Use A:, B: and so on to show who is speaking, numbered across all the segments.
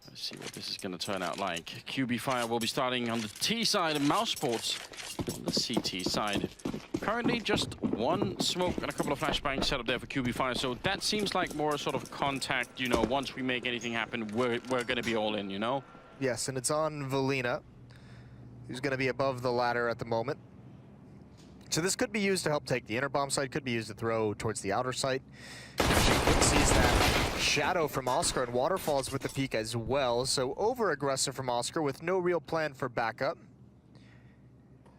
A: Let's see what this is going to turn out like. QB Fire will be starting on the T side and mousesports on the CT side. Currently just one smoke and a couple of flashbangs set up there for QB Fire, so that seems like more sort of contact, you know, once we make anything happen, we're going to be all in, you know?
B: Yes, and it's on Valina, who's going to be above the ladder at the moment. So this could be used to help take the inner bomb site, could be used to throw towards the outer site. Sees that shadow from Oscar, and Waterfalls with the peek as well, so over-aggressive from Oscar with no real plan for backup.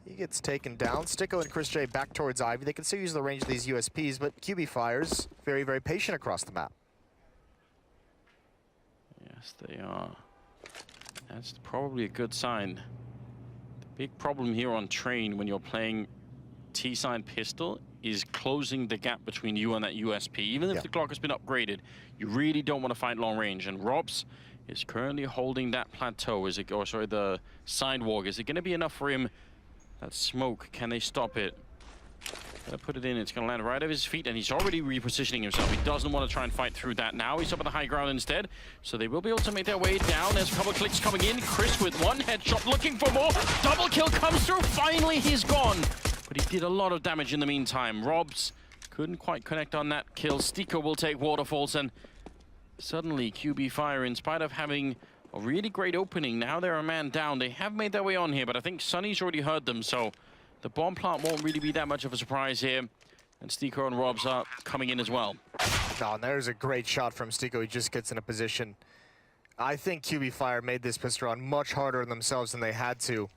B: He gets taken down. Sticko and Chris J back towards Ivy. They can still use the range of these USPs, but QB Fire's very, very patient across the map.
A: Yes, they are. That's probably a good sign. The big problem here on Train when you're playing T-side pistol is closing the gap between you and that USP. Even if the clock has been upgraded, you really don't want to fight long range. And Robs is currently holding that plateau. Is it, or sorry, the sidewalk. Is it going to be enough for him? That smoke, can they stop it? Gonna put it in, it's gonna land right at his feet, and he's already repositioning himself. He doesn't want to try and fight through that now. He's up at the high ground instead, so they will be able to make their way down. There's a couple of clicks coming in. Chris with one headshot, looking for more. Double kill comes through. Finally, he's gone. But he did a lot of damage in the meantime. Robs couldn't quite connect on that kill. Stika will take Waterfalls, and suddenly QB Fire, in spite of having a really great opening, now they're a man down. They have made their way on here, but I think Sunny's already heard them, so the bomb plant won't really be that much of a surprise here. And Stiko and Robs are coming in as well.
B: Oh, and there's a great shot from Stiko. He just gets in a position. I think QB Fire made this pistol run much harder on themselves than they had to.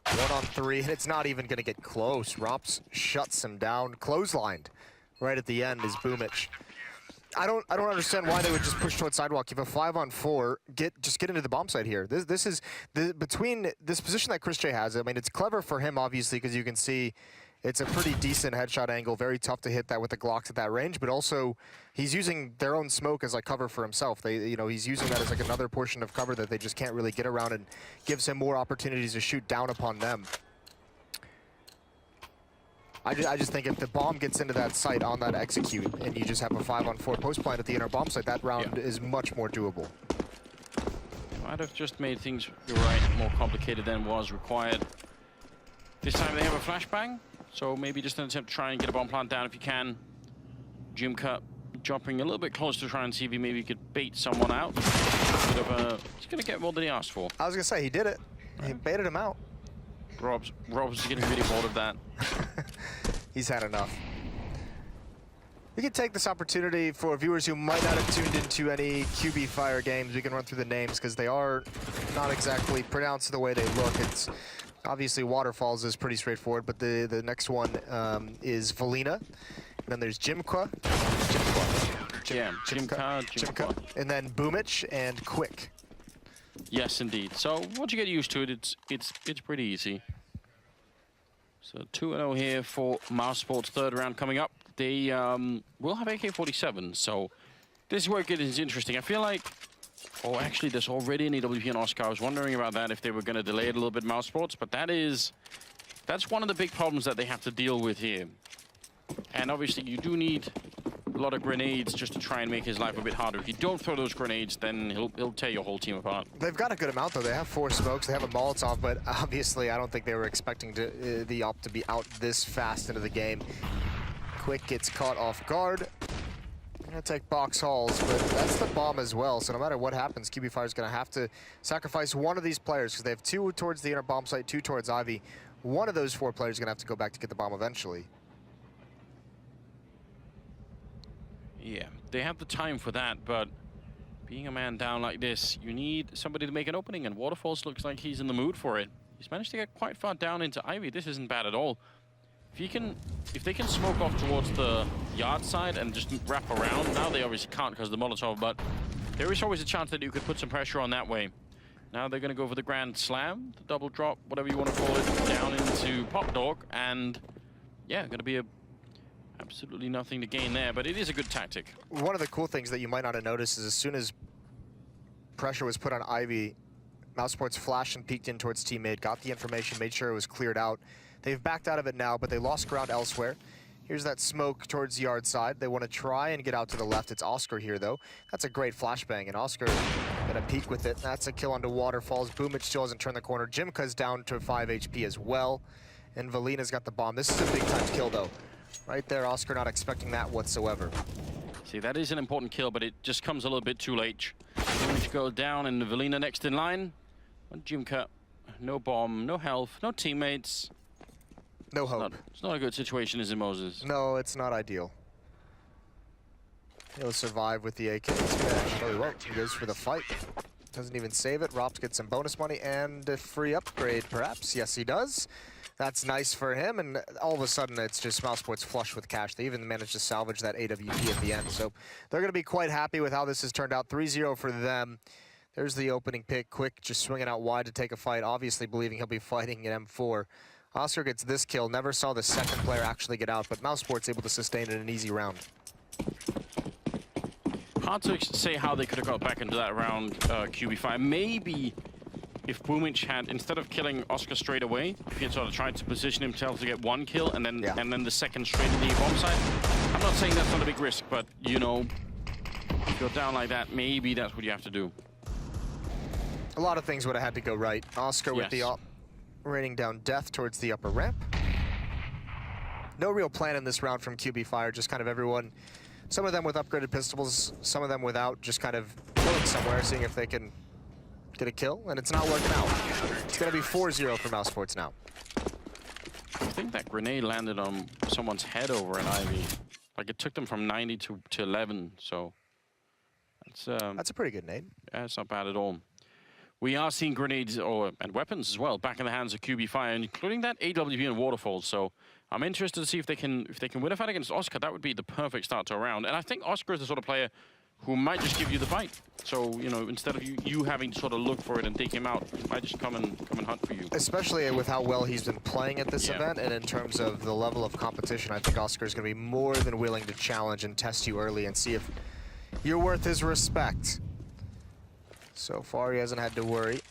B: 1-on-3, and it's not even going to get close. Robs shuts him down. Clotheslined right at the end is Boomich. I don't understand why they would just push towards sidewalk. You have a 5-on-4. Just get into the bomb site here. This is between this position that Chris J has. I mean, it's clever for him obviously because you can see it's a pretty decent headshot angle. Very tough to hit that with the Glocks at that range. But also, he's using their own smoke as like cover for himself. He's using that as like another portion of cover that they just can't really get around, and gives him more opportunities to shoot down upon them. I just think if the bomb gets into that site on that execute, and you just have a 5-on-4 post plant at the inner bomb site, that round is much more doable.
A: Might have just made things, you're right, more complicated than was required. This time they have a flashbang, so maybe just an attempt to try and get a bomb plant down if you can. Jimka jumping a little bit close to try and see if he maybe could bait someone out. He's going to get more than he asked for.
B: I was going to say, he did it. He baited him out.
A: Rob's is getting really bored of that.
B: He's had enough. We can take this opportunity for viewers who might not have tuned into any QB Fire games. We can run through the names because they are not exactly pronounced the way they look. It's obviously Waterfalls is pretty straightforward, but the next one is Valina. And then there's Jimka. Jimka. And then Boomich and Quick.
A: Yes, indeed. So once you get used to it, it's pretty easy. So 2-0 here for mousesports. Third round coming up. They will have AK-47. So this is where it gets interesting. I feel like, oh, actually, there's already an EWP and Oscar. I was wondering about that if they were going to delay it a little bit, mousesports. But that's one of the big problems that they have to deal with here. And obviously, you do need a lot of grenades just to try and make his life a bit harder. If you don't throw those grenades, then he'll tear your whole team apart.
B: They've got a good amount, though. They have 4 smokes. They have a Molotov, but obviously I don't think they were expecting the op to be out this fast into the game. Quick gets caught off guard. Gonna take box halls, but that's the bomb as well. So no matter what happens, QB Fire's gonna have to sacrifice one of these players because they have 2 towards the inner bomb site, 2 towards Ivy. One of those 4 players is gonna have to go back to get the bomb eventually.
A: Yeah, they have the time for that, but being a man down like this, you need somebody to make an opening, and Waterfalls looks like he's in the mood for it. He's managed to get quite far down into Ivy. This isn't bad at all. If they can smoke off towards the yard side and just wrap around, now they obviously can't because of the Molotov, but there is always a chance that you could put some pressure on that way. Now they're going to go for the Grand Slam, the double drop, whatever you want to call it, down into Pop Dog, and yeah, going to be absolutely nothing to gain there, but it is a good tactic.
B: One of the cool things that you might not have noticed is as soon as pressure was put on Ivy, mousesports flashed and peeked in towards teammate, got the information, made sure it was cleared out. They've backed out of it now, but they lost ground elsewhere. Here's that smoke towards the yard side. They want to try and get out to the left. It's Oscar here, though. That's a great flashbang, and Oscar gonna peek with it. That's a kill onto Waterfalls. Boomich still hasn't turned the corner. Jimka's down to 5 HP as well, and Valina's got the bomb. This is a big-time kill, though. Right there, Oscar not expecting that whatsoever.
A: See, that is an important kill, but it just comes a little bit too late. Boomich goes down, and Valina next in line. And Jimka, no bomb, no health, no teammates.
B: No hope.
A: It's not a good situation, is it, Moses?
B: No, it's not ideal. He'll survive with the AK. Really well. He goes for the fight. Doesn't even save it. Rops gets some bonus money and a free upgrade, perhaps. Yes, he does. That's nice for him, and all of a sudden it's just mousesports flush with cash. They even managed to salvage that AWP at the end, so they're going to be quite happy with how this has turned out. 3-0 for them. There's the opening pick. Quick just swinging out wide to take a fight, obviously believing he'll be fighting at M4. Oscar gets this kill. Never saw the second player actually get out, but mousesports able to sustain it in an easy round.
A: Hard to say how they could have got back into that round, QB5. Maybe if Boomich had, instead of killing Oscar straight away, if he had sort of tried to position himself to get one kill and then the second straight in the bomb site. I'm not saying that's not a big risk, but you know, if you're down like that, maybe that's what you have to do.
B: A lot of things would have had to go right. Oscar with the raining down death towards the upper ramp. No real plan in this round from QB Fire, just kind of everyone, some of them with upgraded pistols, some of them without, just kind of going somewhere, seeing if they can get a kill, and it's not working out. It's going to be 4-0 for mousesports now.
A: I think that grenade landed on someone's head over an Ivy. Like, it took them from 90 to 11, so that's
B: a pretty good nade.
A: Yeah, it's not bad at all. We are seeing grenades and weapons as well back in the hands of QB Fire, including that AWP and Waterfalls. So I'm interested to see if they can win a fight against Oscar. That would be the perfect start to a round. And I think Oscar is the sort of player who might just give you the fight. So, you know, instead of you having to sort of look for it and take him out, he might just come and hunt for you. Especially
B: with how well he's been playing at this event, and in terms of the level of competition, I think Oscar is going to be more than willing to challenge and test you early and see if you're worth his respect. So far, he hasn't had to worry.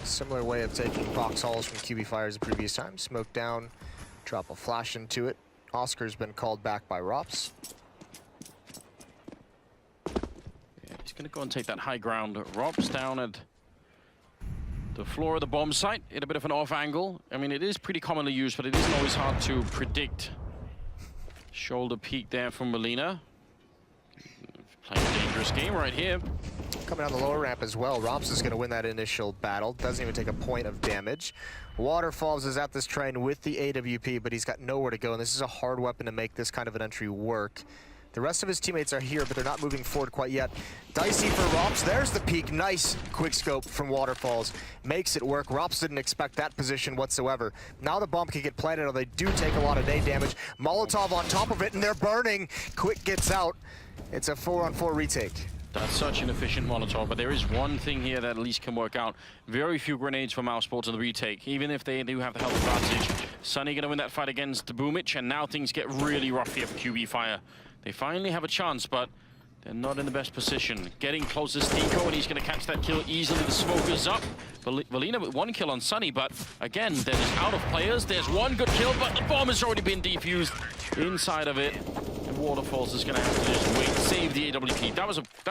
B: Similar way of taking box hauls from QB Fire as the previous time. Smoke down, drop a flash into it. Oscar's been called back by Rops.
A: Yeah, he's going to go and take that high ground. Rops down at the floor of the bomb site in a bit of an off angle. I mean, it is pretty commonly used, but it isn't always hard to predict. Shoulder peek there from Molina. Playing a dangerous game right here.
B: Coming down the lower ramp as well. Rops is going to win that initial battle. Doesn't even take a point of damage. Waterfalls is at this train with the AWP, but he's got nowhere to go, and this is a hard weapon to make this kind of an entry work. The rest of his teammates are here, but they're not moving forward quite yet. Dicey for Rops. There's the peek. Nice quick scope from Waterfalls. Makes it work. Rops didn't expect that position whatsoever. Now the bomb can get planted, or they do take a lot of nade damage. Molotov on top of it, and they're burning. Quick gets out. It's a 4-on-4 retake.
A: That's such an efficient Molotov, but there is one thing here that at least can work out. Very few grenades for mousesports in the retake, even if they do have the health advantage. Sunny going to win that fight against Boomich, and now things get really rough here for QB Fire. They finally have a chance, but they're not in the best position. Getting closest Nico, and he's going to catch that kill easily. The smoke is up. Valina with one kill on Sunny, but again, they're just out of players. There's one good kill, but the bomb has already been defused inside of it. And Waterfalls is going to have to just wait, save the AWP. That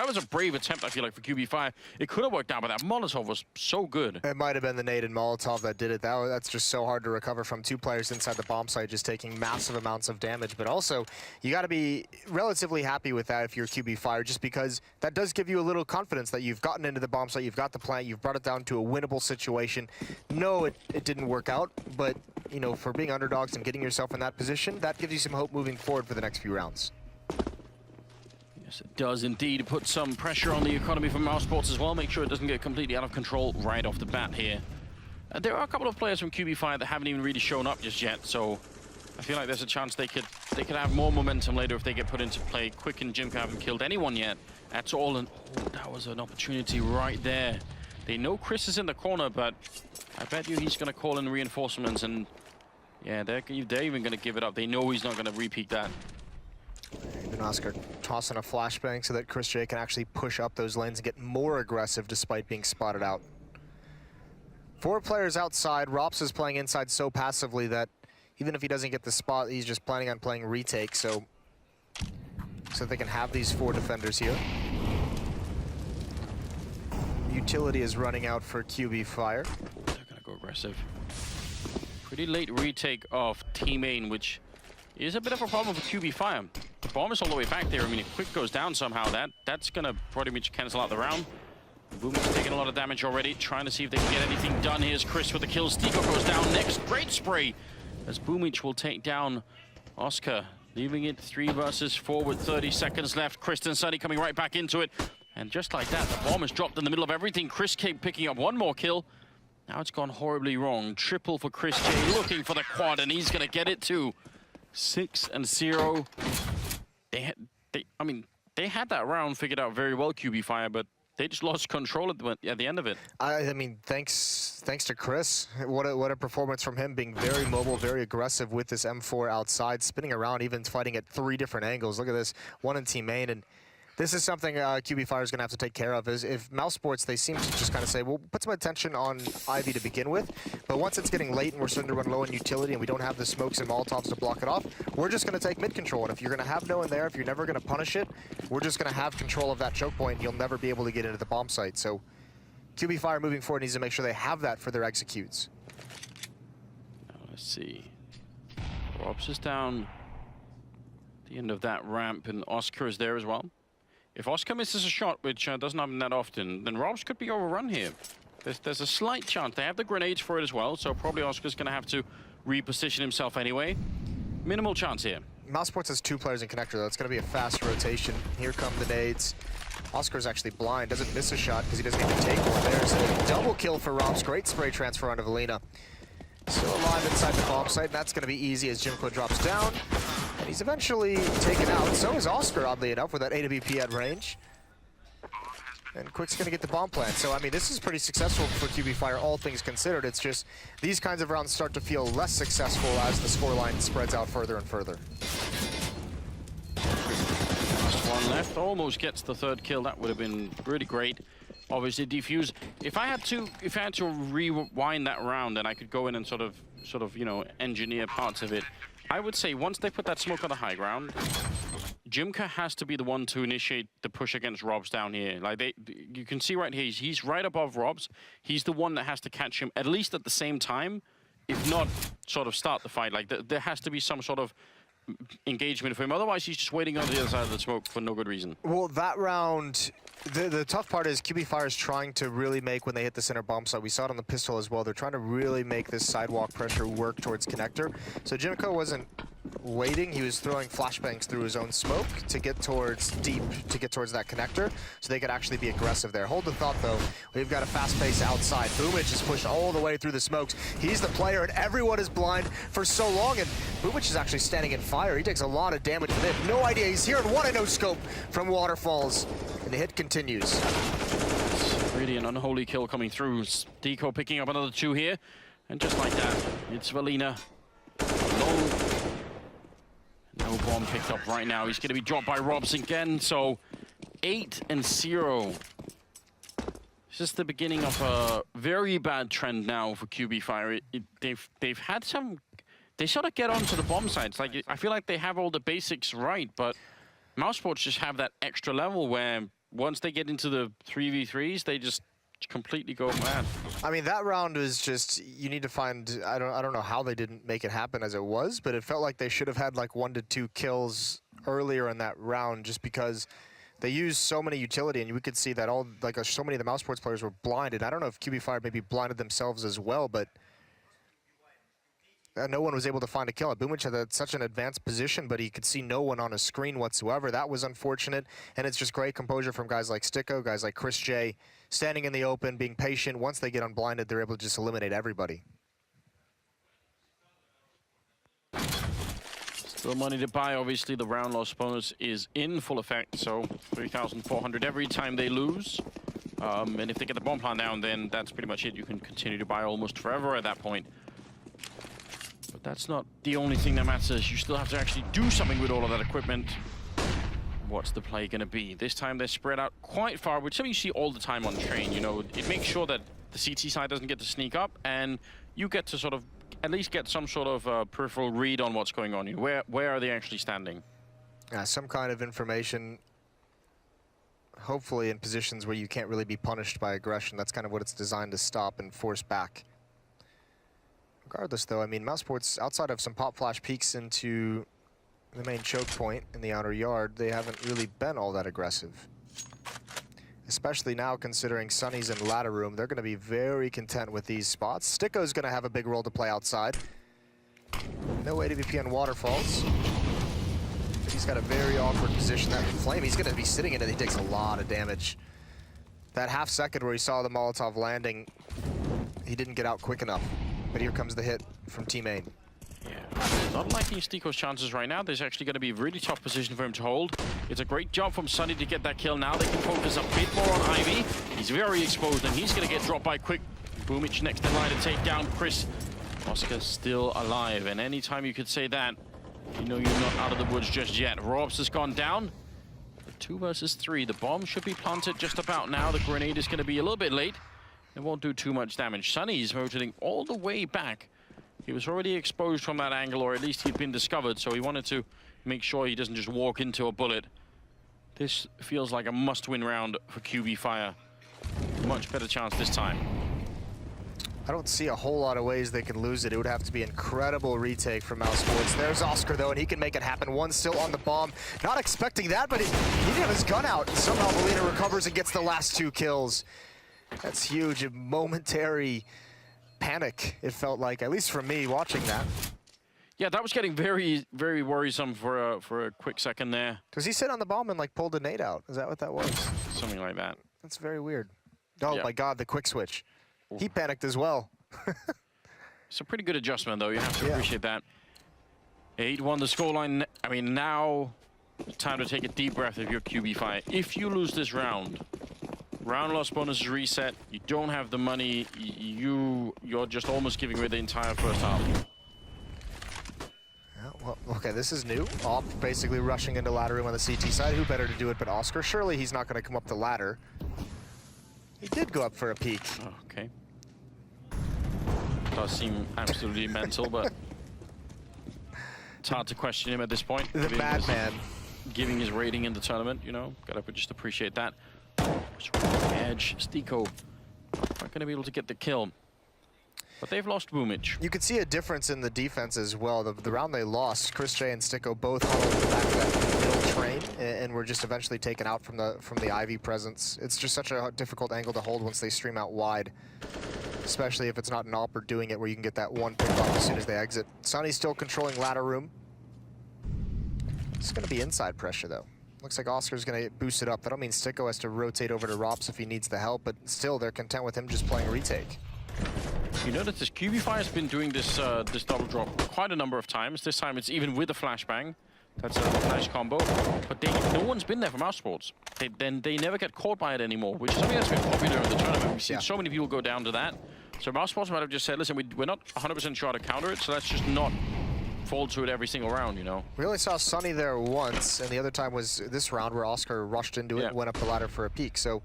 A: was a brave attempt, I feel like, for QB Fire. It could have worked out, but that Molotov was so good.
B: It might have been the nade and Molotov that did it. That's just so hard to recover from. Two players inside the bomb site just taking massive amounts of damage. But also, you got to be relatively happy with that if you're QB Fire, just because that does give you a little confidence that you've gotten into the bomb site, you've got the plant, you've brought it down to a winnable situation. No, it didn't work out, but you know, for being underdogs and getting yourself in that position, that gives you some hope moving forward for the next few rounds.
A: Yes, it does indeed put some pressure on the economy for mousesports as well. Make sure it doesn't get completely out of control right off the bat here. There are a couple of players from QB Fire that haven't even really shown up just yet, so I feel like there's a chance they could have more momentum later if they get put into play. Quick and Jimka haven't killed anyone yet at all, and oh, that was an opportunity right there. They know Chris is in the corner, but I bet you he's going to call in reinforcements, and yeah, they're even going to give it up. They know he's not going to repeat that.
B: Even Oscar tossing a flashbang so that Chris J can actually push up those lanes and get more aggressive despite being spotted out. 4 players outside. Rops is playing inside so passively that Even if he doesn't get the spot, he's just planning on playing retake, so they can have these 4 defenders here. Utility is running out for QB Fire.
A: They're gonna go aggressive. Pretty late retake of T-Main, which is a bit of a problem for QB Fire. The bomb is all the way back there. I mean, if Quick goes down somehow, that's gonna pretty much cancel out the round. Boomich taking a lot of damage already, trying to see if they can get anything done. Here's Chris with the kill. Stico goes down next. Great spray as Boomich will take down Oscar, leaving it 3 versus 4 with 30 seconds left. Chris and Sunny coming right back into it. And just like that, the bomb is dropped in the middle of everything. Chris K picking up 1 more kill. Now it's gone horribly wrong. Triple for Chris J, looking for the quad, and he's gonna get it too. 6-0. I mean, they had that round figured out very well, QB Fire, but they just lost control at the end of it.
B: I mean, thanks to Chris. What a performance from him, being very mobile, very aggressive with this M4 outside, spinning around, even fighting at 3 different angles. Look at this, 1 in team main, and this is something QB Fire is going to have to take care of. Is if mousesports, they seem to just kind of say, well, put some attention on Ivy to begin with, but once it's getting late and we're starting to run low in utility and we don't have the smokes and Molotovs to block it off, we're just going to take mid control. And if you're going to have no one there, if you're never going to punish it, we're just going to have control of that choke point and you'll never be able to get into the bomb site. So QB Fire moving forward needs to make sure they have that for their executes.
A: Now let's see. Robs is down at the end of that ramp, and Oscar is there as well. If Oscar misses a shot, which doesn't happen that often, then Robs could be overrun here. There's a slight chance. They have the grenades for it as well, so probably Oscar's going to have to reposition himself anyway. Minimal chance here.
B: Mousesports has 2 players in connector, though. It's going to be a fast rotation. Here come the nades. Oscar's actually blind, doesn't miss a shot because he doesn't even take one. There's a double kill for Robs. Great spray transfer onto Valina. Still alive inside the bomb site, and that's going to be easy as Jimko drops down. And he's eventually taken out. So is Oscar, oddly enough, with that AWP at range. And Quick's going to get the bomb plant. So, I mean, this is pretty successful for QB Fire, all things considered. It's just these kinds of rounds start to feel less successful as the scoreline spreads out further and further.
A: Last one left. Almost gets the 3rd kill. That would have been really great. Obviously, defuse. If I had to rewind that round, and I could go in and sort of, you know, engineer parts of it, I would say once they put that smoke on the high ground, Jimka has to be the one to initiate the push against Robs down here. Like you can see right here, he's right above Robs. He's the one that has to catch him at least at the same time, if not sort of start the fight. Like there has to be some sort of engagement for him. Otherwise, he's just waiting on the other side of the smoke for no good reason.
B: Well, that round, the tough part is QB Fire is trying to really make, when they hit the center bomb site, we saw it on the pistol as well, they're trying to really make this sidewalk pressure work towards connector. So Jimko wasn't waiting, he was throwing flashbangs through his own smoke to get towards deep, to get towards that connector, so they could actually be aggressive there. Hold the thought though, we've got a fast pace outside. Boomich is pushed all the way through the smokes. He's the player and everyone is blind for so long, and Boomich is actually standing in fire. He takes a lot of damage, but they have no idea he's here, and what a no scope from Waterfalls. And the hit continues.
A: It's really an unholy kill coming through. Deco picking up another 2 here, and just like that, it's Valina. No bomb picked up right now. He's going to be dropped by Robs again, so 8-0. This is the beginning of a very bad trend now for QB Fire. They've had some... They sort of get onto the bomb sites. Like, I feel like they have all the basics right, but mousesports just have that extra level where once they get into the 3v3s, they just completely go mad.
B: I mean, that round was just, you need to find, I don't know how they didn't make it happen as it was, but it felt like they should have had like 1 to 2 kills earlier in that round, just because they used so many utility, and we could see that so many of the mousesports players were blinded. I don't know if QB Fire maybe blinded themselves as well, but no one was able to find a kill. Boomich had such an advanced position, but he could see no one on his screen whatsoever. That was unfortunate, and it's just great composure from guys like Sticko, guys like Chris J, standing in the open, being patient. Once they get unblinded, they're able to just eliminate everybody.
A: Still money to buy. Obviously, the round loss bonus is in full effect, so 3,400 every time they lose. And if they get the bomb plant down, then that's pretty much it. You can continue to buy almost forever at that point. But that's not the only thing that matters. You still have to actually do something with all of that equipment. What's the play going to be? This time they're spread out quite far, which something you see all the time on train. You know, it makes sure that the CT side doesn't get to sneak up, and you get to sort of at least get some sort of peripheral read on what's going on here. Where are they actually standing?
B: Some kind of information, hopefully in positions where you can't really be punished by aggression. That's kind of what it's designed to stop and force back. Regardless, though, I mean, mousesports, outside of some pop flash peeks into the main choke point in the outer yard, they haven't really been all that aggressive. Especially now, considering Sunny's in ladder room, they're going to be very content with these spots. Sticko's going to have a big role to play outside. No AWP on waterfalls. But he's got a very awkward position. That flame, he's going to be sitting in it. He takes a lot of damage. That half second where he saw the Molotov landing, he didn't get out quick enough. But here comes the hit from Team Main.
A: Yeah, not liking Stiko's chances right now. There's actually going to be a really tough position for him to hold. It's a great job from Sunny to get that kill. Now they can focus a bit more on Ivy. He's very exposed, and he's going to get dropped by Quick. Boomich next in line to take down Chris. Oscar's still alive, and anytime you could say that, you know you're not out of the woods just yet. Robs has gone down. 2 versus 3. The bomb should be planted just about now. The grenade is going to be a little bit late. It won't do too much damage. Sunny is rotating all the way back. He was already exposed from that angle, or at least he'd been discovered, so he wanted to make sure he doesn't just walk into a bullet. This feels like a must-win round for QB Fire. Much better chance this time.
B: I don't see a whole lot of ways they can lose it. It would have to be incredible retake from mousesports. There's Oscar, though, and he can make it happen. One still on the bomb. Not expecting that, but he didn't have his gun out. Somehow Melina recovers and gets the last 2 kills. That's huge. A momentary panic, it felt like, at least for me watching that.
A: Yeah, that was getting very, very worrisome for a quick second there.
B: Does he sit on the bomb and like pulled a nade out? Is that what that was?
A: Something like that.
B: That's very weird. Oh
A: yeah.
B: My God, the quick switch.
A: Ooh.
B: He panicked as well.
A: It's a pretty good adjustment, though. You have to appreciate that. 8-1 the scoreline. I mean, now time to take a deep breath if you're QB Fire. If you lose this round, round loss bonus is reset. You don't have the money. You're just almost giving away the entire first half.
B: Yeah, well, okay, this is new. Op basically rushing into ladder room on the CT side. Who better to do it but Oscar? Surely he's not going to come up the ladder. He did go up for a peek.
A: Oh, okay. Does seem absolutely mental, but it's hard to question him at this point.
B: The madman.
A: Giving his rating in the tournament, you know, gotta just appreciate that. Edge, Stiko not going to be able to get the kill. But they've lost Boomich.
B: You could see a difference in the defense as well. The round they lost, Chris J and Stiko both huddled in the back of that middle train and were just eventually taken out from the Ivy presence. It's just such a difficult angle to hold once they stream out wide, especially if it's not an AWPer doing it where you can get that one pick off as soon as they exit. Sunny's still controlling ladder room. It's going to be inside pressure though. Looks like Oscar's going to boost it up. That don't mean Stiko has to rotate over to Rops if he needs the help, but still they're content with him just playing retake.
A: You know that this QB Fire has been doing this this double drop quite a number of times. This time it's even with a flashbang. That's a nice combo. But no one's been there from mousesports. They never get caught by it anymore, which is something that's been popular in the tournament. We've seen so many people go down to that. So mousesports might have just said, listen, we're not 100% sure how to counter it, so let's just not fall to it every single round, you know. We
B: only saw Sunny there once, and the other time was this round where Oscar rushed into it and went up the ladder for a peek. So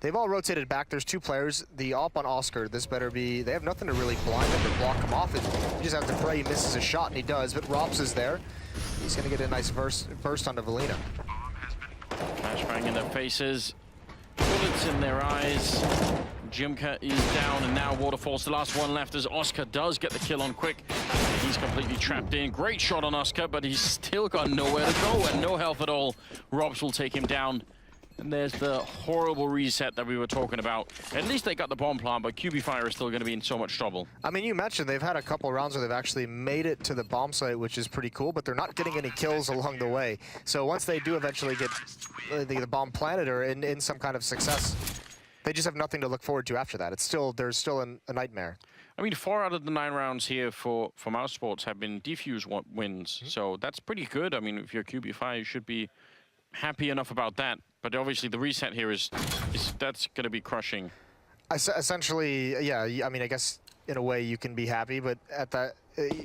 B: they've all rotated back. There's 2 players. The AWP on Oscar, this better be, they have nothing to really blind him or block him off. You just have to pray he misses a shot, and he does. But Rops is there. He's going to get a nice burst onto Valina.
A: Flashbang in their faces, bullets in their eyes. Jimka is down, and now Waterfall's the last one left as Oscar does get the kill on Quick. He's completely trapped in. Great shot on Oscar, but he's still got nowhere to go and no health at all. Robs will take him down. And there's the horrible reset that we were talking about. At least they got the bomb plant, but QB Fire is still going to be in so much trouble. I mean, you mentioned they've had a couple rounds where they've actually made it to the bomb site, which is pretty cool, but they're not getting any kills along the way. So once they do eventually get the bomb planted or in some kind of success, they just have nothing to look forward to after that. There's still a nightmare. I mean, 4 out of the 9 rounds here for mousesports have been defuse wins, so that's pretty good. I mean, if you're QB Fire, you should be happy enough about that. But obviously the reset here is that's going to be crushing. Essentially, yeah, I mean, I guess in a way you can be happy, but at that,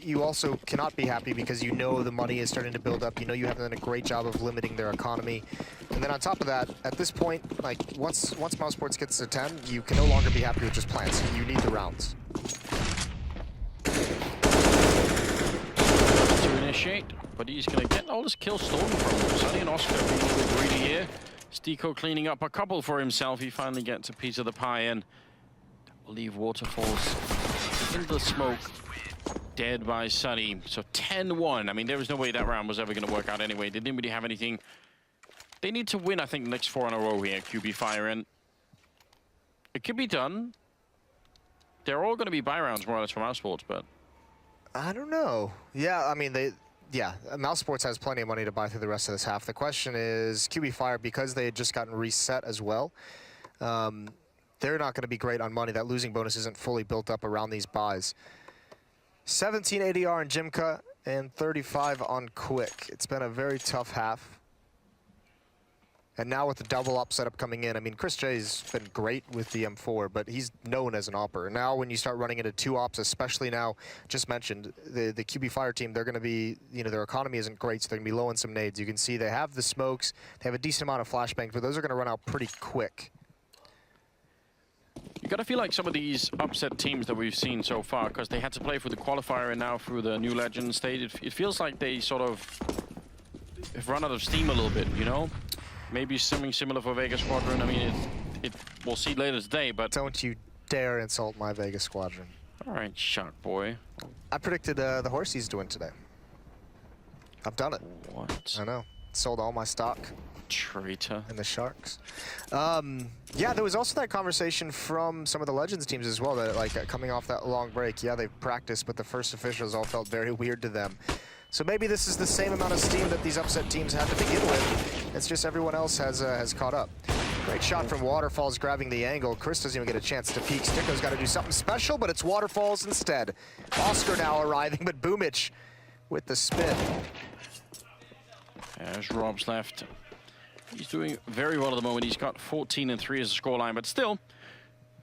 A: you also cannot be happy because you know the money is starting to build up. You know you haven't done a great job of limiting their economy. And then on top of that, at this point, like once mousesports gets to 10, you can no longer be happy with just plants. You need the rounds. appreciate, but he's going to get all his kills stolen from him. Sunny and Oscar being a little greedy here. Stiko cleaning up a couple for himself. He finally gets a piece of the pie, and will leave Waterfalls into the smoke. Dead by Sunny. So 10-1. I mean, there was no way that round was ever going to work out anyway. They didn't really have anything. They need to win, I think, the next 4 in a row here, QB Fire, and it could be done. They're all going to be buy rounds, more or less, for mousesports, but
B: I don't know. Yeah, I mean, mousesports has plenty of money to buy through the rest of this half. The question is, QB Fire, because they had just gotten reset as well, they're not going to be great on money. That losing bonus isn't fully built up around these buys. 17 ADR on Jimka and 35 on Quick. It's been a very tough half. And now with the double up setup coming in, I mean, Chris J's been great with the M4, but he's known as an opper. Now when you start running into 2 ops, especially now, just mentioned, the QB Fire team, they're going to be, you know, their economy isn't great, so they're going to be low on some nades. You can see they have the smokes, they have a decent amount of flashbangs, but those are going to run out pretty quick.
A: you got to feel like some of these upset teams that we've seen so far, because they had to play through the qualifier and now through the new Legend stage, it feels like they sort of have run out of steam a little bit, you know? Maybe something similar for Vegas Squadron. I mean, we'll see later today, but...
B: Don't you dare insult my Vegas Squadron.
A: All right, Shark Boy.
B: I predicted the Horsies to win today. I've done it.
A: What?
B: I know. Sold all my stock.
A: Traitor.
B: And the Sharks. Yeah, there was also that conversation from some of the Legends teams as well, that like coming off that long break, yeah, they've practiced, but the first officials all felt very weird to them. So maybe this is the same amount of steam that these upset teams had to begin with. It's just everyone else has caught up. Great shot from Waterfalls grabbing the angle. Chris doesn't even get a chance to peek. Stiko's got to do something special, but it's Waterfalls instead. Oscar now arriving, but Boomich with the spin.
A: There's Rob's left. He's doing very well at the moment. He's got 14 and 3 as a scoreline, but still,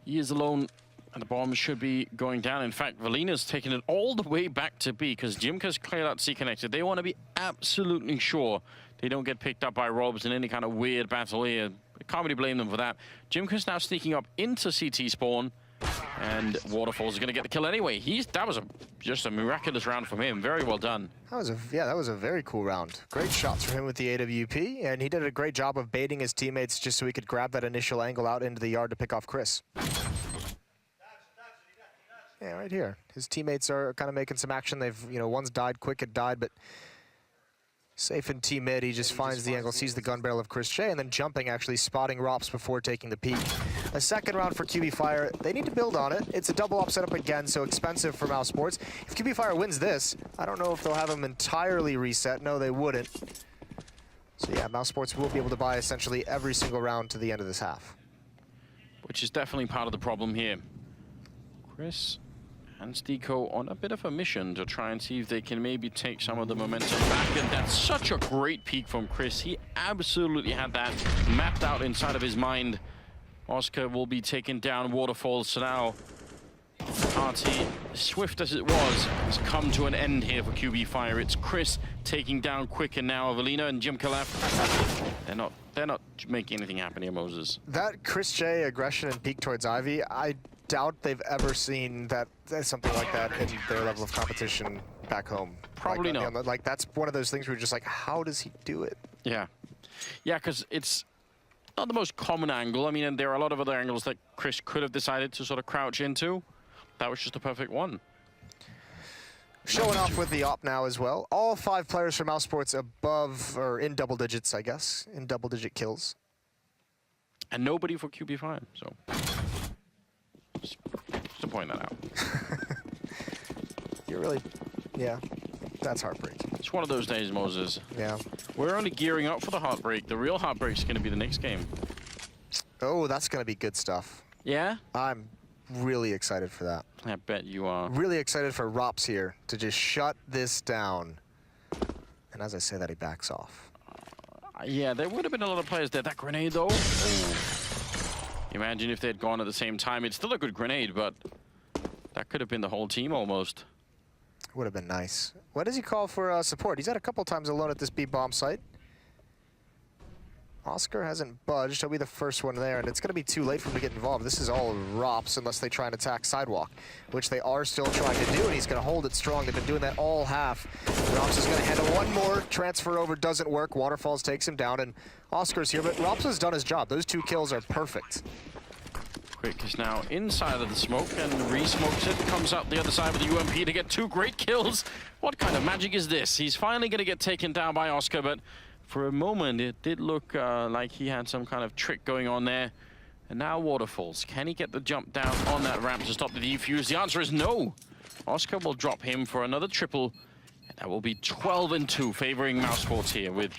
A: he is alone. And the bomb should be going down. In fact, Valina's taking it all the way back to B because Jimka's cleared out C connected. They want to be absolutely sure they don't get picked up by Robs in any kind of weird battle here. I can't really blame them for that. Jimka's now sneaking up into CT spawn, and Waterfalls is going to get the kill anyway. That was just a miraculous round from him. Very well done.
B: That was a very cool round. Great shots from him with the AWP, and he did a great job of baiting his teammates just so he could grab that initial angle out into the yard to pick off Chris. Yeah, right here. His teammates are kind of making some action. They've, you know, one's died, Quick had died, but safe in T-mid. He just finds the angle, sees the gun barrel of Chris J, and then jumping, actually spotting Rops before taking the peek. A second round for QB Fire. They need to build on it. It's a double op setup again, so expensive for mousesports. If QB Fire wins this, I don't know if they'll have him entirely reset. No, they wouldn't. So yeah, mousesports will be able to buy essentially every single round to the end of this half.
A: Which is definitely part of the problem here. Chris and Stiko on a bit of a mission to try and see if they can maybe take some of the momentum back. And that's such a great peek from Chris. He absolutely had that mapped out inside of his mind. Oscar will be taken down. Waterfalls. So now the party, swift as it was, has come to an end here for QB Fire. It's Chris taking down Quick, and now Avelina and Jimka left. They're not making anything happen here, Moses.
B: That Chris J aggression and peek towards Ivy, I doubt they've ever seen something like that in their level of competition back home.
A: Probably not.
B: Like, that's one of those things where you're just like, how does he do it?
A: Yeah. Yeah, because it's not the most common angle. I mean, and there are a lot of other angles that Chris could have decided to sort of crouch into. That was just a perfect one.
B: Showing off with the op now as well. All 5 players from mousesports above, or in double digits, I guess, in double-digit kills.
A: And nobody for QB5, so just to point that out.
B: You're really, yeah, that's heartbreaking.
A: It's one of those days, Moses.
B: Yeah.
A: We're only gearing up for the heartbreak. The real heartbreak is going to be the next game.
B: Oh, that's going to be good stuff.
A: Yeah?
B: I'm really excited for that.
A: I bet you are.
B: Really excited for Rops here to just shut this down. And as I say that, he backs off.
A: Yeah, there would have been a lot of players there. That grenade, though. Oh. Imagine if they had gone at the same time. It's still a good grenade, but that could have been the whole team almost.
B: Would have been nice. What does he call for support? He's had a couple times alone at this B bomb site. Oscar hasn't budged. He'll be the first one there, and it's going to be too late for him to get involved. This is all Rops unless they try and attack Sidewalk, which they are still trying to do, and he's going to hold it strong. They've been doing that all half. Rops is going to handle one more. Transfer over doesn't work. Waterfalls takes him down, and Oscar's here, but Rops has done his job. Those 2 kills are perfect.
A: Quick is now inside of the smoke and re-smokes it. Comes up the other side with the UMP to get 2 great kills. What kind of magic is this? He's finally going to get taken down by Oscar, but for a moment, it did look like he had some kind of trick going on there. And now Waterfalls. Can he get the jump down on that ramp to stop the defuse? The answer is no. Oscar will drop him for another triple. And that will be 12-2, favoring mousesports here with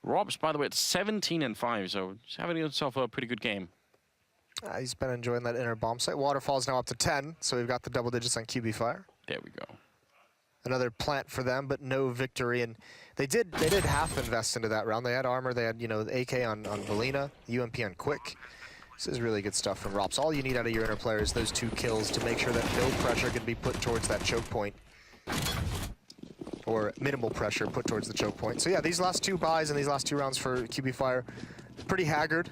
A: Robs, by the way, at 17-5. So he's having himself a pretty good game.
B: He's been enjoying that inner bomb site. Waterfall's now up to 10, so we've got the double digits on QB Fire.
A: There we go.
B: Another plant for them, but no victory. And they did half invest into that round. They had armor, they had, you know, the AK on Valina, UMP on Quick. This is really good stuff from Rops. All you need out of your inner player is those 2 kills to make sure that no pressure can be put towards that choke point. Or minimal pressure put towards the choke point. So yeah, these last 2 buys and these last 2 rounds for QB Fire, pretty haggard.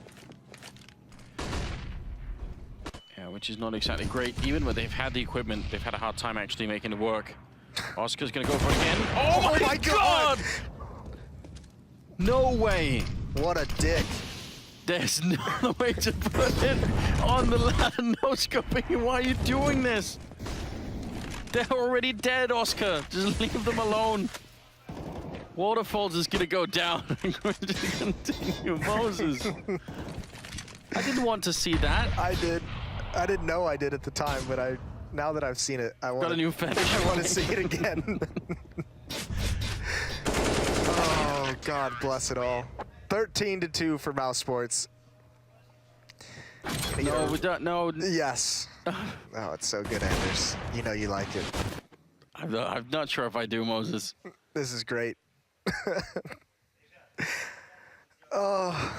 A: Yeah, which is not exactly great. Even when they've had the equipment, they've had a hard time actually making it work. Oscar's gonna go for it again. Oh my God! No way!
B: What a dick.
A: There's no other way to put it on the ladder. No scoping. Why are you doing this? They're already dead, Oscar. Just leave them alone. Waterfalls is gonna go down and going to continue. Moses. I didn't want to see that.
B: I did. I didn't know I did at the time, but now that I've seen it, I want
A: got a new fetish.
B: I want to see it again. Oh, God bless it all. 13-2 for mousesports.
A: No, we don't. No.
B: Yes. Oh, it's so good, Anders. You know you like it.
A: I'm not sure if I do, Moses.
B: This is great. Oh,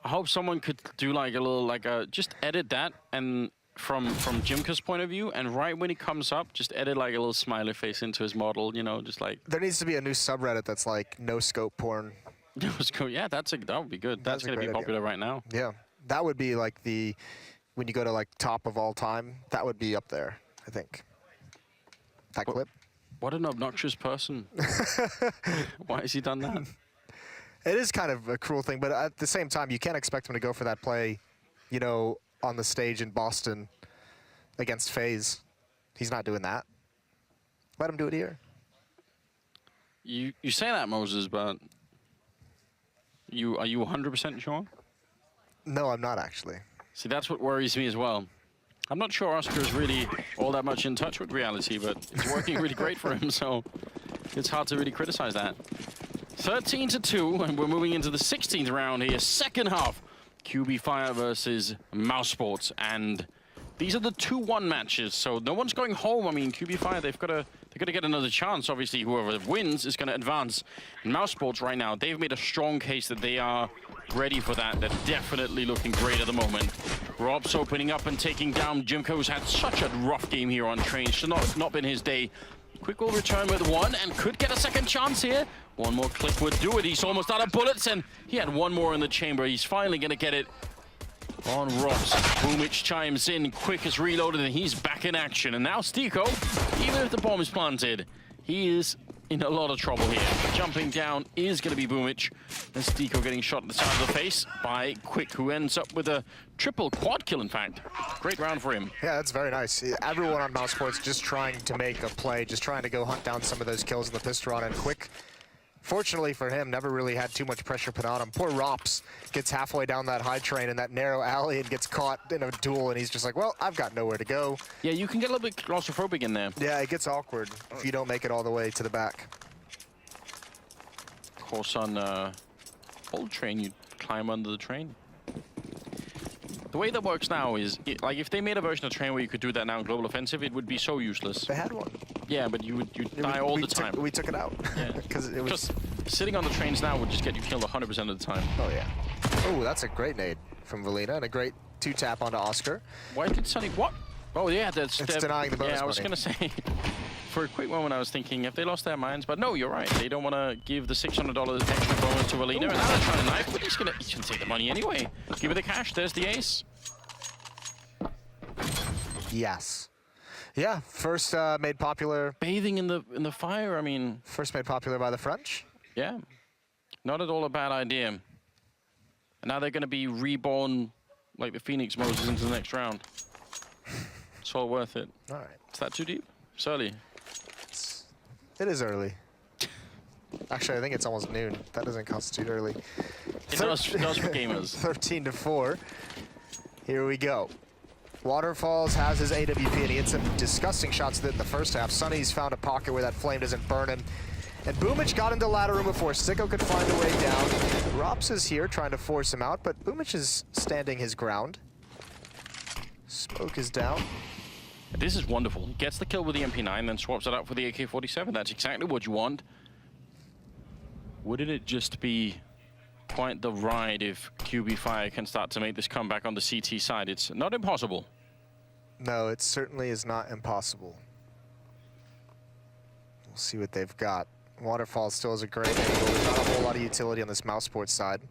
A: I hope someone could do like a little, just edit that, and from Jimka's point of view, and right when he comes up, just edit like a little smiley face into his model, you know, just like.
B: There needs to be a new subreddit that's like no scope porn.
A: Yeah, that would be good. That's going to be popular right now.
B: Yeah, that would be like when you go to like top of all time, that would be up there, I think. That clip.
A: What an obnoxious person. Why has he done that?
B: It is kind of a cruel thing, but at the same time, you can't expect him to go for that play, you know, on the stage in Boston against FaZe. He's not doing that. Let him do it here.
A: You say that, Moses, but are you 100% sure?
B: No, I'm not actually.
A: See, that's what worries me as well. I'm not sure Oscar is really all that much in touch with reality, but it's working really great for him, so it's hard to really criticize that. 13-2, and we're moving into the 16th round here, second half. QB Fire versus mousesports, and these are the 2-1 matches, so no one's going home. I mean, QB Fire, they've got to get another chance. Obviously, whoever wins is going to advance. And mousesports right now, they've made a strong case that they are ready for that. They're definitely looking great at the moment. Rob's opening up and taking down Jimko, who's had such a rough game here on train. Should not been his day. Quick will return with 1 and could get a second chance here. One more click would do it. He's almost out of bullets, and he had 1 more in the chamber. He's finally going to get it on Rops. Boomich chimes in. Quick is reloaded, and he's back in action. And now Stiko, even if the bomb is planted, he is in a lot of trouble here. Jumping down is going to be Boomich. And Stiko getting shot at the side of the face by Quick, who ends up with a triple quad kill, in fact. Great round for him.
B: Yeah, that's very nice. Everyone on mousesports just trying to make a play, just trying to go hunt down some of those kills in the pistol round, and Quick, fortunately for him, never really had too much pressure put on him. Poor Rops gets halfway down that high train in that narrow alley and gets caught in a duel, and he's just like, well, I've got nowhere to go.
A: Yeah, you can get a little bit claustrophobic in there.
B: Yeah, it gets awkward if you don't make it all the way to the back.
A: Of course, on old train, you climb under the train. The way that works now is, like, if they made a version of train where you could do that now in Global Offensive, it would be so useless.
B: They had one.
A: Yeah, but you'd die all the time.
B: We took it out.
A: Yeah.
B: Because it was...
A: Just sitting on the trains now would just get you killed 100% of the time.
B: Oh, yeah. Oh, that's a great nade from Valina, and a great 2-tap onto Oscar.
A: Why did Sonny... What? Oh, yeah, that's...
B: It's denying the bonus
A: Yeah, I was
B: money.
A: going to say... for a quick moment, I was thinking if they lost their minds, but no, you're right. They don't want to give the $600 extra bonus to Alina, and now they're trying to knife, but he's gonna take the money anyway. Give it the cash. There's the ace.
B: Yes. Yeah, first made popular.
A: Bathing in the fire. I mean,
B: first made popular by the French.
A: Yeah, not at all a bad idea. And now they're going to be reborn like the Phoenix Moses into the next round. It's all worth it.
B: All right.
A: Is that too deep? It's early.
B: It is early. Actually, I think it's almost noon. That doesn't constitute early.
A: It does for gamers.
B: 13-4. Here we go. Waterfalls has his AWP, and he hit some disgusting shots with it in the first half. Sunny's found a pocket where that flame doesn't burn him. And Boomich got into ladder room before Sicko could find a way down. Rops is here trying to force him out, but Boomich is standing his ground. Smoke is down.
A: This is wonderful. He gets the kill with the MP9, then swaps it out for the AK-47. That's exactly what you want. Wouldn't it just be quite the ride if QB Fire can start to make this comeback on the CT side? It's not impossible.
B: No, it certainly is not impossible. We'll see what they've got. Waterfall still is a great angle. There's not a whole lot of utility on this mousesports side.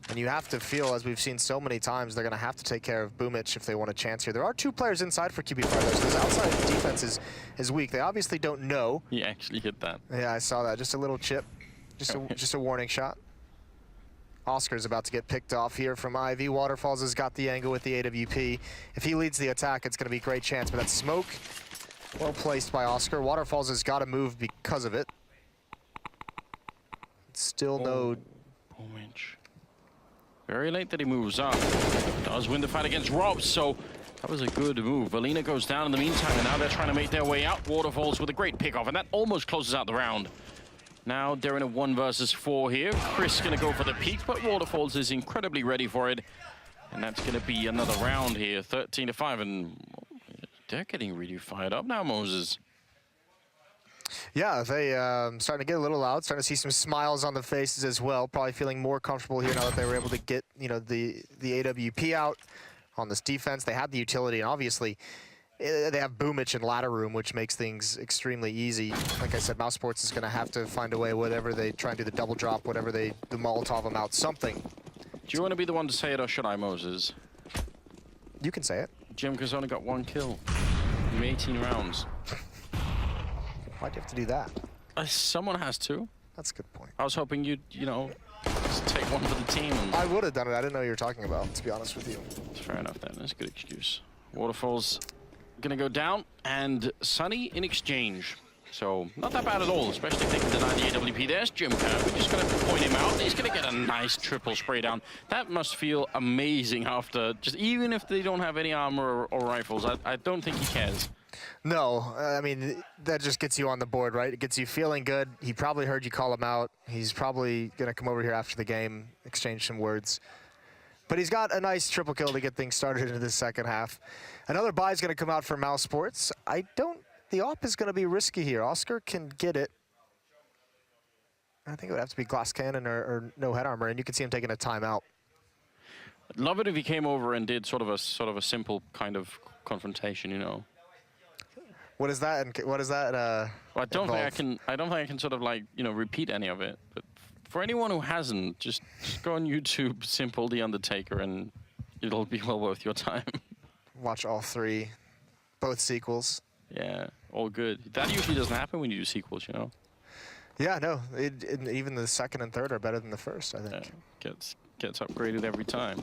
B: And you have to feel, as we've seen so many times, they're going to have to take care of Boomich if they want a chance here. There are two players inside for QB Fire, though, so this outside defense is weak. They obviously don't know.
A: He actually hit that.
B: Yeah, I saw that. Just a little chip. Just a warning shot. Oscar's about to get picked off here from Ivy. Waterfalls has got the angle with the AWP. If he leads the attack, it's going to be a great chance. But that smoke, well placed by Oscar. Waterfalls has got to move because of it. Still no...
A: Boomich. Very late that he moves up. Does win the fight against Rob, so that was a good move. Valina goes down in the meantime, and now they're trying to make their way out. Waterfalls with a great pickoff, and that almost closes out the round. Now they're in a 1 versus 4 here. Chris gonna go for the peak, but Waterfalls is incredibly ready for it. And that's gonna be another round here, 13-5, and they're getting really fired up now, Moses.
B: Yeah, they starting to get a little loud, starting to see some smiles on the faces as well. Probably feeling more comfortable here now that they were able to get, you know, the AWP out on this defense. They had the utility, and obviously they have Boomich in ladder room, which makes things extremely easy. Like I said, mousesports is going to have to find a way, whatever they try and do the double drop, whatever the Molotov them out, something.
A: Do you want to be the one to say it, or should I, Moses?
B: You can say it.
A: Jimka's only got 1 kill in 18 rounds.
B: Why'd you have to do that?
A: Someone has to.
B: That's a good point.
A: I was hoping you'd, you know, just take one for the team. And
B: I would have done it. I didn't know what you were talking about, to be honest with you.
A: fair enough then. That's a good excuse. Waterfalls gonna go down, and Sunny in exchange. So not that bad at all, especially if they can deny the AWP. There's Jimka. We're just gonna point him out. He's gonna get a nice triple spray down. That must feel amazing after, just even if they don't have any armor or rifles. I don't think he cares.
B: No, I mean, that just gets you on the board, right? It gets you feeling good. He probably heard you call him out. He's probably going to come over here after the game, exchange some words. But he's got a nice triple kill to get things started into the second half. Another buy is going to come out for mousesports. The op is going to be risky here. Oscar can get it. I think it would have to be glass cannon or no head armor, and you can see him taking a timeout.
A: I'd love it if he came over and did sort of a simple kind of confrontation, you know.
B: What is that? What is that?
A: Well, I don't think I can sort of, like, you know, repeat any of it. But for anyone who hasn't, just go on YouTube, simple The Undertaker, and it'll be well worth your time. Watch
B: all 3, both sequels.
A: Yeah, all good. That usually doesn't happen when you do sequels, you know.
B: Yeah, no. Even the second and third are better than the first, I think.
A: Yeah, gets upgraded every time.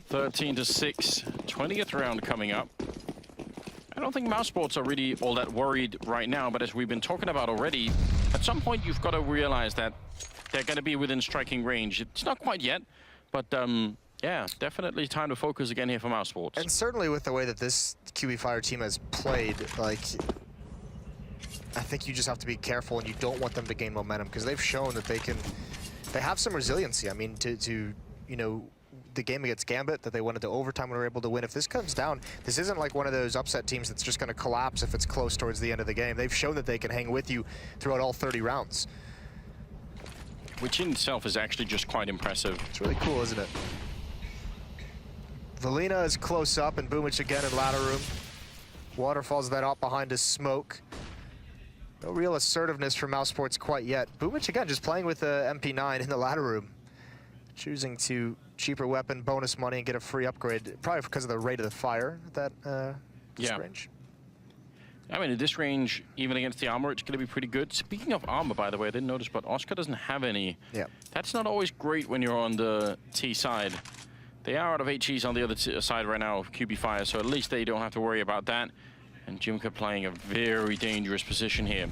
A: 13-6, 20th round coming up. I don't think mousesports are really all that worried right now, but as we've been talking about already, at some point you've got to realize that they're going to be within striking range. It's not quite yet, but yeah, definitely time to focus again here for mousesports.
B: And certainly with the way that this QB Fire team has played, like, I think you just have to be careful, and you don't want them to gain momentum, because they've shown that they have some resiliency. I mean, to you know, the game against Gambit that they went into overtime and were able to win. If this comes down, this isn't like one of those upset teams that's just going to collapse if it's close towards the end of the game. They've shown that they can hang with you throughout all 30 rounds.
A: Which in itself is actually just quite impressive.
B: It's really cool, isn't it? Valina is close up, and Boomich again in ladder room. Waterfalls that up behind his smoke. No real assertiveness from mousesports quite yet. Boomich again just playing with the MP9 in the ladder room. Choosing to cheaper weapon, bonus money, and get a free upgrade. Probably because of the rate of the fire at that range.
A: I mean, at this range, even against the armor, it's going to be pretty good. Speaking of armor, by the way, I didn't notice, but Oscar doesn't have any.
B: Yeah.
A: That's not always great when you're on the T side. They are out of HEs on the other side right now of QB Fire, so at least they don't have to worry about that. And Jimka playing a very dangerous position here.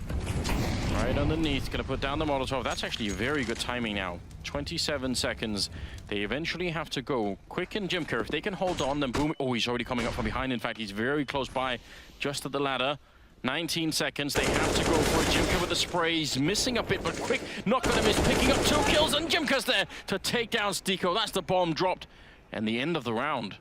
A: Right underneath, going to put down the Molotov. That's actually very good timing now. 27 seconds. They eventually have to go. Quick and Jimka, if they can hold on, then boom. Oh, he's already coming up from behind. In fact, he's very close by, just at the ladder. 19 seconds. They have to go for it. Jimka with the sprays, missing a bit, but quick, not going to miss. Picking up 2 kills, and Jimka's there to take down Stiko. That's the bomb dropped, and the end of the round.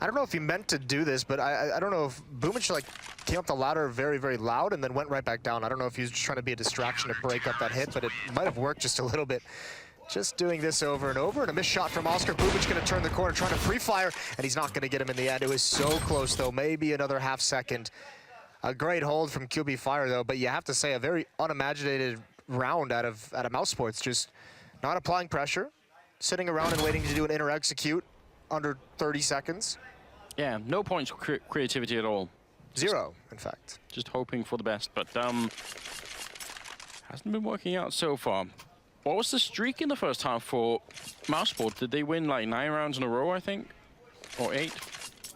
B: I don't know if he meant to do this, but I don't know if Boomich like came up the ladder very, very loud and then went right back down. I don't know if he was just trying to be a distraction to break up that hit, but it might have worked just a little bit. Just doing this over and over, and a missed shot from Oscar. Boomich going to turn the corner, trying to pre-fire, and he's not going to get him in the end. It was so close, though. Maybe another half second. A great hold from QB Fire, though, but you have to say a very unimaginated round out of mousesports. Just not applying pressure, sitting around and waiting to do an inner execute under 30 seconds.
A: Yeah, no points for creativity at all.
B: 0, in fact.
A: Just hoping for the best, but hasn't been working out so far. What was the streak in the first half for mousesports? Did they win like 9 rounds in a row, I think? Or 8?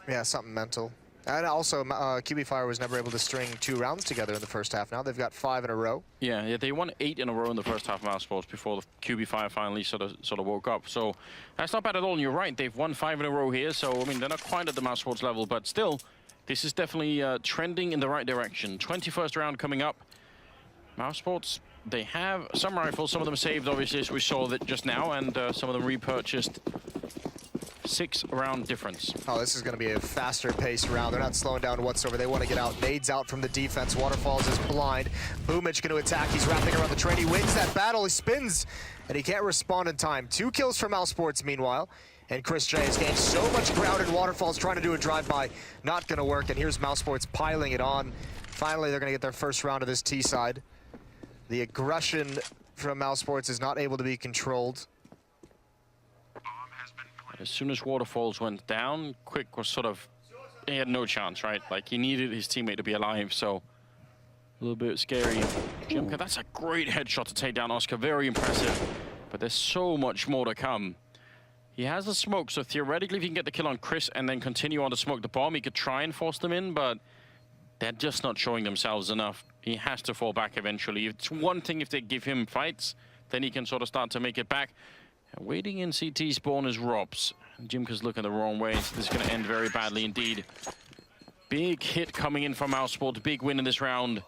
B: Yeah, something mental. And also, QB Fire was never able to string 2 rounds together in the first half. Now they've got 5 in a row.
A: Yeah, they won 8 in a row in the first half of mousesports before the QB Fire finally sort of woke up. So that's not bad at all, and you're right. They've won 5 in a row here, so I mean, they're not quite at the mousesports level, but still, this is definitely trending in the right direction. 21st round coming up. Mousesports, they have some rifles, some of them saved, obviously, as we saw that just now, and some of them repurchased. 6-round difference.
B: Oh, this is going to be a faster paced round. They're not slowing down whatsoever. They want to get out. Nades out from the defense. Waterfalls is blind. Boomich going to attack. He's wrapping around the train. He wins that battle. He spins, and he can't respond in time. 2 kills for mousesports, meanwhile. And Chris J has gained so much ground, and Waterfalls trying to do a drive-by. Not going to work, and here's mousesports piling it on. Finally, they're going to get their first round of this T side. The aggression from mousesports is not able to be controlled.
A: As soon as Waterfalls went down, Quick was sort of, he had no chance, right? Like, he needed his teammate to be alive, so a little bit scary. Jimka, that's a great headshot to take down Oscar, very impressive. But there's so much more to come. He has the smoke, so theoretically, if he can get the kill on Chris and then continue on to smoke the bomb, he could try and force them in, but they're just not showing themselves enough. He has to fall back eventually. It's one thing if they give him fights, then he can sort of start to make it back. And waiting in CT spawn is Robs. Jimka's looking the wrong way, so this is going to end very badly indeed. Big hit coming in from mousesports, big win in this round.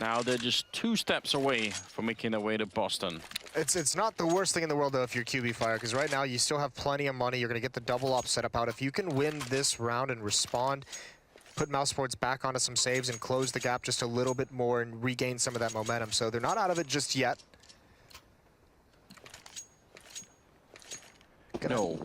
A: Now they're just 2 steps away from making their way to Boston.
B: It's not the worst thing in the world, though, if you're QB Fire, because right now you still have plenty of money. You're going to get the double op setup out. If you can win this round and respond, put mousesports back onto some saves and close the gap just a little bit more and regain some of that momentum. So they're not out of it just yet.
A: No.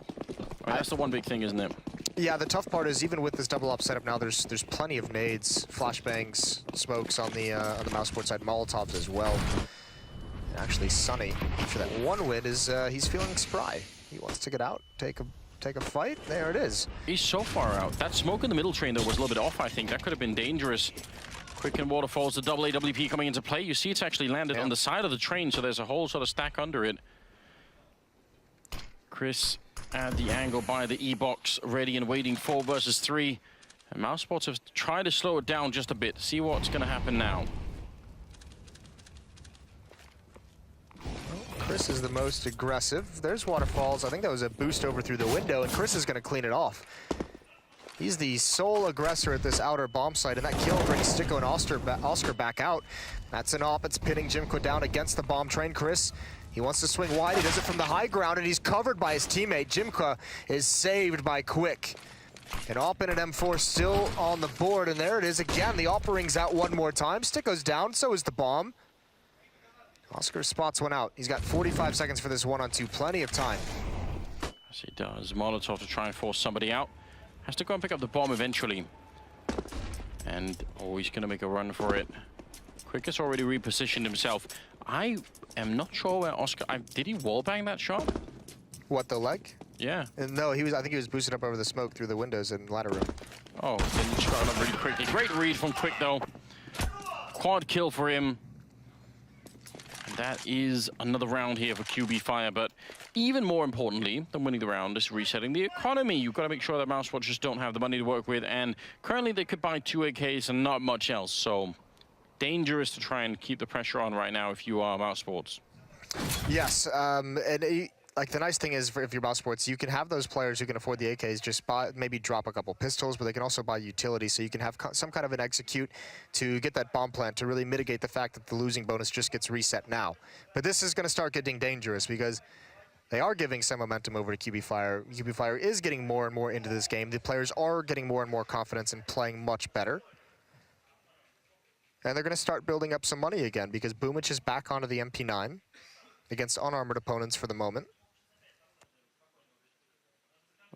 A: That's the one big thing, isn't it?
B: Yeah, the tough part is even with this double op setup now, there's plenty of nades, flashbangs, smokes on the mousesports side, Molotovs as well. And actually, Sunny, for that 1 win, is he's feeling spry. He wants to get out, take a fight. There it is.
A: He's so far out. That smoke in the middle train, though, was a little bit off, I think. That could have been dangerous. Quick and Waterfalls, the double AWP coming into play. You see it's actually landed on the side of the train, so there's a whole sort of stack under it. Chris at the angle by the E-box, ready and waiting, 4 versus 3. And mousesports have tried to slow it down just a bit. See what's going to happen now.
B: Chris is the most aggressive. There's Waterfalls. I think that was a boost over through the window, and Chris is going to clean it off. He's the sole aggressor at this outer bomb site, and that kill brings Stiko and Oscar back out. That's an op. It's pinning Jimka down against the bomb train. Chris, he wants to swing wide. He does it from the high ground, and he's covered by his teammate. Jimka is saved by Quick. And op and an M4 still on the board, and there it is again. The op rings out 1 more time. Stiko's down, so is the bomb. Oscar spots 1 out. He's got 45 seconds for this 1-on-2. Plenty of time.
A: Yes, he does. Molotov to try and force somebody out. Has to go and pick up the bomb eventually. And he's going to make a run for it. Quick has already repositioned himself. I am not sure where Oscar... did he wallbang that shot?
B: What, the leg?
A: Yeah.
B: No, I think he was boosted up over the smoke through the windows in ladder room.
A: Oh, then he shot it up really quickly. Great read from Quick, though. Quad kill for him. And that is another round here for QB Fire, but even more importantly than winning the round is resetting the economy. You've got to make sure that mousesports just don't have the money to work with, and currently they could buy 2 AKs and not much else, so dangerous to try and keep the pressure on right now if you are mousesports.
B: Yes, like the nice thing is, if you're mousesports, you can have those players who can afford the AKs just maybe drop a couple pistols, but they can also buy utility, so you can have some kind of an execute to get that bomb plant to really mitigate the fact that the losing bonus just gets reset now. But this is going to start getting dangerous because they are giving some momentum over to QB Fire. QB Fire is getting more and more into this game. The players are getting more and more confidence in playing much better. And they're going to start building up some money again because Boomich is back onto the MP9 against unarmored opponents for the moment.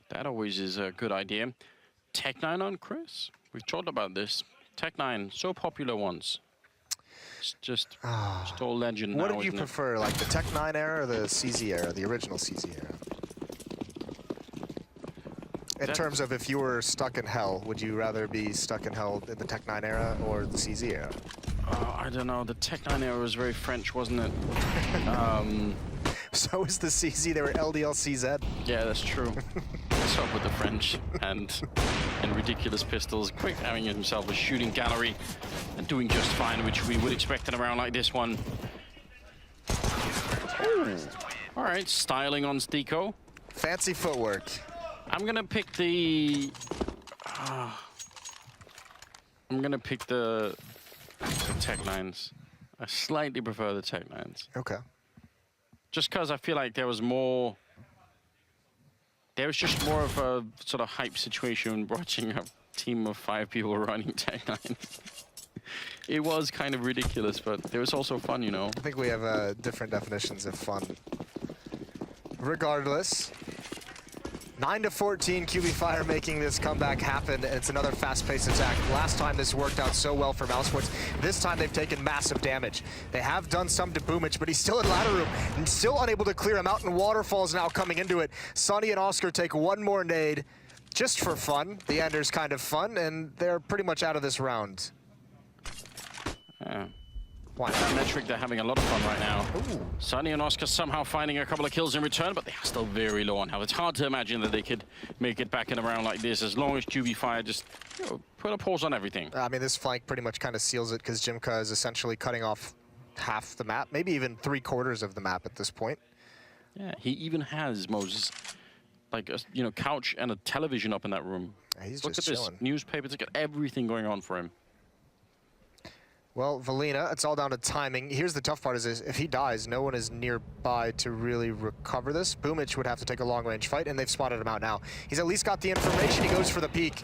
A: That always is a good idea. Tech9 on Chris? We've talked about this. Tech9, so popular once. It's just all legend now,
B: What did you
A: isn't
B: prefer, like the Tech9 era or the CZ era, the original CZ era? In terms of if you were stuck in hell, would you rather be stuck in hell in the Tech9 era or the CZ era?
A: I don't know. The Tech9 era was very French, wasn't it?
B: So was the CZ. They were LDLCZ.
A: Yeah, that's true. What's up with the French and ridiculous pistols? Quick having himself a shooting gallery and doing just fine, which we would expect in a round like this one. Ooh. All right, styling on Stico.
B: Fancy footwork.
A: I'm gonna pick the. I'm gonna pick the Tech9s. I slightly prefer the Tech9s.
B: Okay.
A: Just because I feel like there was more. There was just more of a sort of hype situation watching a team of 5 people running Tech9. It was kind of ridiculous, but it was also fun, you know.
B: I think we have different definitions of fun. Regardless, 9-14, QB Fire making this comeback happen, and it's another fast-paced attack. Last time this worked out so well for mousesports. This time they've taken massive damage. They have done some to Boomich, but he's still in ladder room and still unable to clear him out, and Waterfall's now coming into it. Sonny and Oscar take one more nade just for fun. The ender's kind of fun, and they're pretty much out of this round.
A: Yeah.
B: Why
A: That metric, they're having a lot of fun right now.
B: Ooh.
A: Sonny and Oscar somehow finding a couple of kills in return, but they are still very low on health. It's hard to imagine that they could make it back in a round like this as long as QB Fire just put a pause on everything.
B: I mean, this flank pretty much kind of seals it because Jimka is essentially cutting off half the map, maybe even 3/4 of the map at this point.
A: Yeah, he even has, Moses, like a couch and a television up in that room.
B: Yeah, he's
A: Look
B: just
A: at
B: chilling.
A: this newspaper, look at everything going on for him.
B: Well, Valina, it's all down to timing. Here's the tough part is if he dies, no one is nearby to really recover this. Boomich would have to take a long-range fight, and they've spotted him out now. He's at least got the information. He goes for the peek.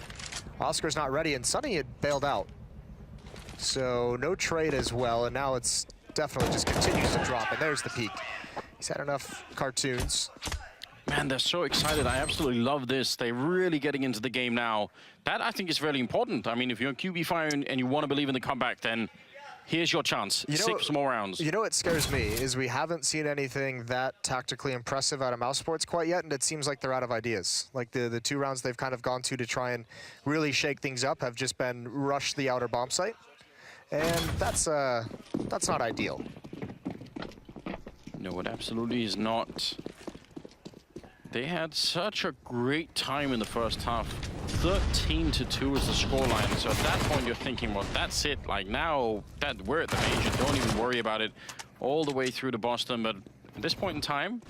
B: Oscar's not ready, and Sonny had bailed out. So no trade as well, and now it's definitely just continues to drop, and there's the peek. He's had enough cartoons.
A: Man, they're so excited. I absolutely love this. They're really getting into the game now. That, I think, is really important. I mean, if you're on QB Fire and you want to believe in the comeback, then here's your chance. 6 more rounds.
B: You know what scares me is we haven't seen anything that tactically impressive out of mousesports quite yet, and it seems like they're out of ideas. Like the 2 rounds they've kind of gone to try and really shake things up have just been rush the outer bomb site. And that's not ideal.
A: No, it absolutely is not. They had such a great time in the first half. 13-2 is the scoreline. So at that point, you're thinking, well, that's it. Like now, that we're at the major. Don't even worry about it. All the way through to Boston. But at this point in time,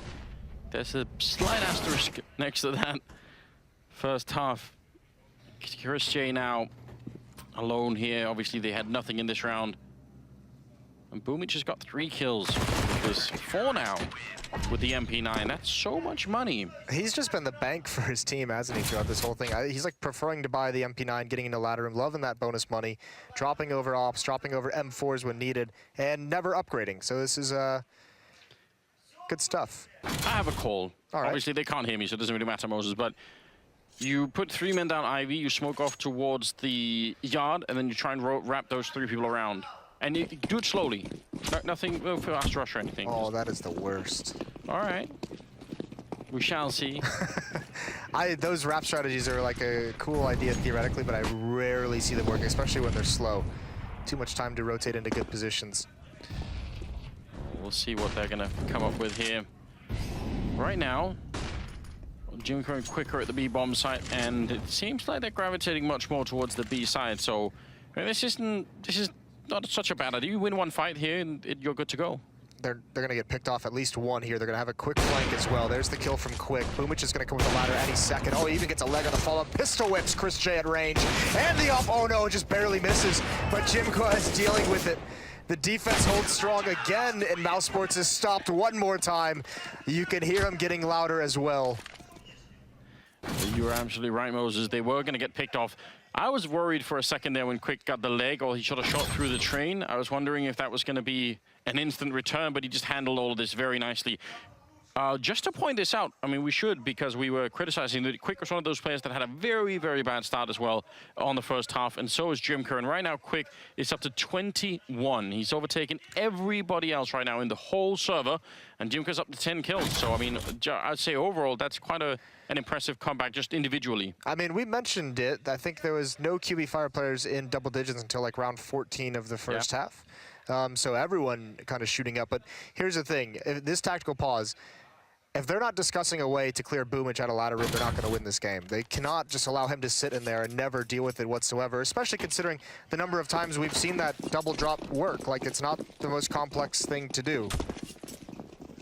A: there's a slight asterisk next to that first half. Chris J now alone here. Obviously, they had nothing in this round. And Boomich has got 3 kills. There's 4 now with the MP9. That's so much money.
B: He's just been the bank for his team, hasn't he, throughout this whole thing? He's like preferring to buy the MP9, getting into ladder room, loving that bonus money, dropping over ops, dropping over M4s when needed, and never upgrading. So this is good stuff.
A: I have a call.
B: All right.
A: Obviously, they can't hear me, so it doesn't really matter, Moses. But You put 3 men down Ivy, you smoke off towards the yard, and then you try and wrap those 3 people around. And you do it slowly. Nothing no fast rush or anything.
B: Oh, that is the worst.
A: All right. We shall see.
B: Those wrap strategies are like a cool idea theoretically, but I rarely see them work, especially when they're slow. Too much time to rotate into good positions.
A: We'll see what they're going to come up with here. Right now, Jim going quicker at the B bomb site, and it seems like they're gravitating much more towards the B side. So I mean, this is not such a bad idea. You win one fight here, and you're good to go.
B: They're going to get picked off at least one here. They're going to have a quick flank as well. There's the kill from Quick. Boomich is going to come with the ladder any second. Oh, he even gets a leg on the follow-up. Pistol whips Chris J at range. And the up. Oh, no, just barely misses. But Jimko is dealing with it. The defense holds strong again, and mousesports is stopped one more time. You can hear him getting louder as well.
A: You were absolutely right, Moses. They were going to get picked off. I was worried for a second there when Quick got the leg, or he should have shot through the train. I was wondering if that was going to be an instant return, but he just handled all of this very nicely. Just to point this out, I mean, we should, because we were criticizing that Quick was one of those players that had a very, very bad start as well on the first half, and so is Jimker. And right now, Quick is up to 21. He's overtaken everybody else right now in the whole server, and Jimker's up to 10 kills. So, I mean, I'd say overall, that's quite an impressive comeback just individually. I
B: mean, we mentioned it. I think there was no QB Fire players in double digits until like round 14 of the first half. So everyone kind of shooting up. But here's the thing. This tactical pause, if they're not discussing a way to clear Boomich out of ladder room, they're not going to win this game. They cannot just allow him to sit in there and never deal with it whatsoever, especially considering the number of times we've seen that double drop work. Like, it's not the most complex thing to do,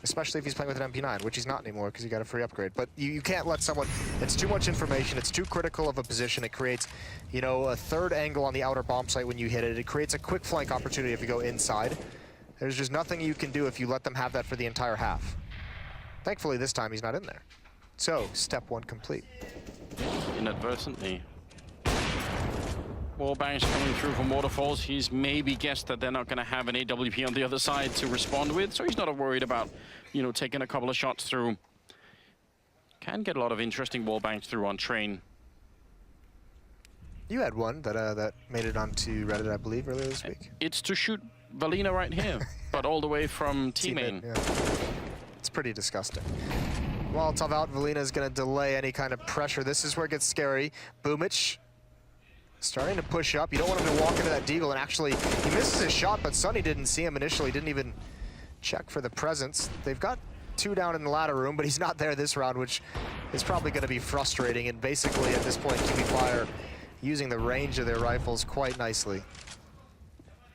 B: especially if he's playing with an MP9, which he's not anymore because he got a free upgrade. But you can't let someone, it's too much information, it's too critical of a position. It creates, you know, a third angle on the outer bomb site when you hit it. It creates a quick flank opportunity if you go inside. There's just nothing you can do if you let them have that for the entire half. Thankfully, this time he's not in there. So, step 1 complete.
A: Inadvertently. Wallbangs coming through from Waterfalls. He's maybe guessed that they're not going to have an AWP on the other side to respond with, so he's not worried about, you know, taking a couple of shots through. Can get a lot of interesting wallbangs through on train.
B: You had one that made it onto Reddit, I believe, earlier this week.
A: It's to shoot Valina right here, but all the way from T-main.
B: Yeah. It's pretty disgusting. Molotov out, Valina is going to delay any kind of pressure. This is where it gets scary. Boomich starting to push up. You don't want him to walk into that deagle, and actually, he misses his shot, but Sonny didn't see him initially, didn't even check for the presence. They've got 2 down in the ladder room, but he's not there this round, which is probably going to be frustrating, and basically, at this point, QB Fire using the range of their rifles quite nicely.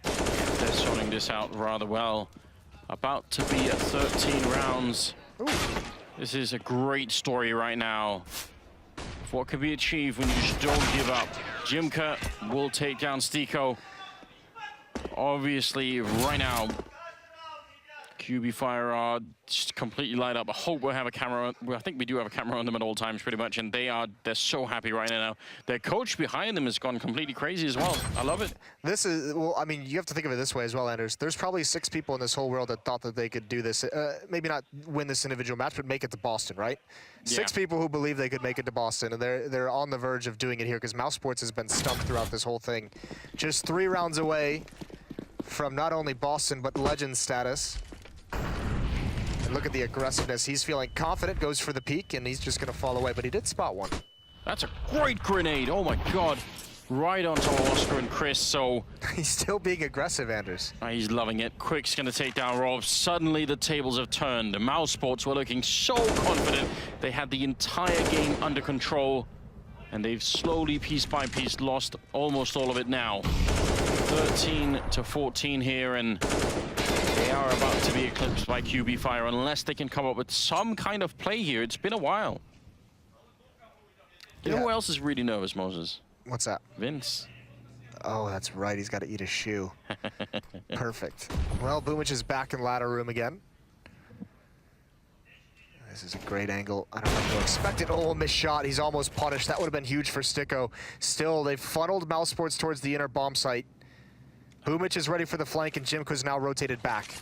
A: They're sorting this out rather well. About to be at 13 rounds.
B: Ooh.
A: This is a great story right now. What can be achieved when you just don't give up. Jimka will take down Stiko. Obviously, right now, QB Fire are just completely light up. I hope we'll have a camera. Well, I think we do have a camera on them at all times, pretty much, and they're so happy right now. Their coach behind them has gone completely crazy as well. I love it.
B: This is, well, I mean, you have to think of it this way as well, Anders. There's probably 6 people in this whole world that thought that they could do this. Maybe not win this individual match, but make it to Boston, right? Yeah. 6 people who believe they could make it to Boston, and they're on the verge of doing it here because mousesports has been stumped throughout this whole thing. Just 3 rounds away from not only Boston, but legend status. Look at the aggressiveness. He's feeling confident, goes for the peak, and he's just going to fall away. But he did spot one.
A: That's a great grenade. Oh, my God. Right onto Oscar and Chris, so...
B: He's still being aggressive, Anders.
A: He's loving it. Quick's going to take down Rob. Suddenly, the tables have turned. mousesports were looking so confident. They had the entire game under control, and they've slowly, piece by piece, lost almost all of it now. 13-14 here, and... they are about to be eclipsed by QB Fire unless they can come up with some kind of play here. It's been a while. You know who else is really nervous, Moses?
B: What's that?
A: Vince.
B: Oh, that's right. He's got to eat a shoe. Perfect. Well, Boomich is back in ladder room again. This is a great angle. I don't know if they'll expect it. Oh, missed shot. He's almost punished. That would have been huge for Stiko. Still, they've funneled mousesports towards the inner bomb site. Boomich is ready for the flank, and Jimko's now rotated back.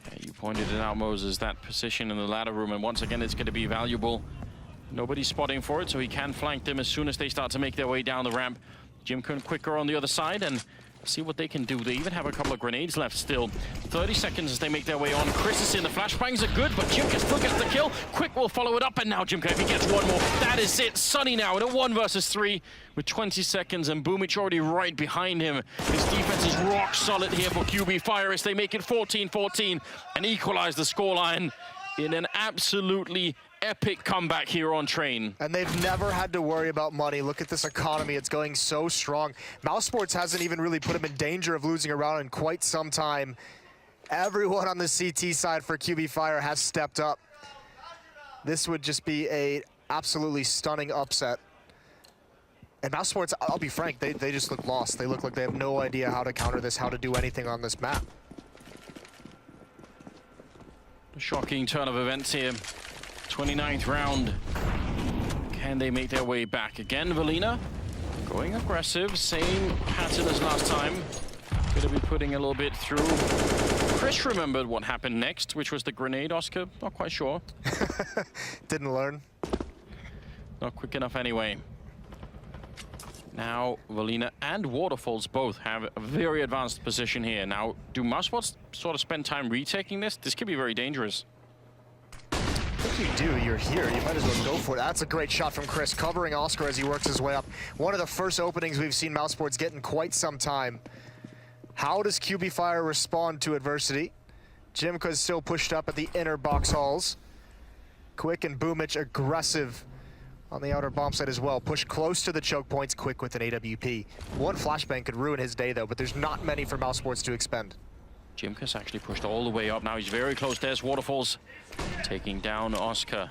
A: Yeah, you pointed it out, Moses, that position in the ladder room, and once again, it's going to be valuable. Nobody's spotting for it, so he can flank them as soon as they start to make their way down the ramp. Jimka quicker on the other side, and see what they can do. They even have a couple of grenades left still. 30 seconds as they make their way on. Chris is in. The flashbangs are good, but Jimka still gets the kill. Quick will follow it up, and now Jimka, if he gets one more, that is it. Sunny now in a 1 versus 3 with 20 seconds, and Boomic already right behind him. His defense is rock solid here for QB Fire as they make it 14-14 and equalize the scoreline in an absolutely epic comeback here on Train.
B: And they've never had to worry about money. Look at this economy, it's going so strong. mousesports hasn't even really put them in danger of losing a round in quite some time. Everyone on the CT side for QB Fire has stepped up. This would just be a absolutely stunning upset. And mousesports, I'll be frank, they just look lost. They look like they have no idea how to counter this, how to do anything on this map.
A: A shocking turn of events here. 29th round. Can they make their way back again? Valina going aggressive, same pattern as last time. Gonna be putting a little bit through. Chris remembered what happened next, which was the grenade. Oscar, not quite sure.
B: Didn't learn.
A: Not quick enough anyway. Now Valina and Waterfalls both have a very advanced position here. Now, do mousesports sort of spend time retaking this? This could be very dangerous.
B: If you do, you're here. You might as well go for it. That's a great shot from Chris, covering Oscar as he works his way up. One of the first openings we've seen mousesports get in quite some time. How does QB Fire respond to adversity? Jimka is still pushed up at the inner box halls. Quick and Boomic aggressive on the outer bomb site as well. Push close to the choke points, Quick with an AWP. One flashbang could ruin his day though, but there's not many for mousesports to expend.
A: Jimka's actually pushed all the way up. Now he's very close. There's Waterfalls taking down Oscar.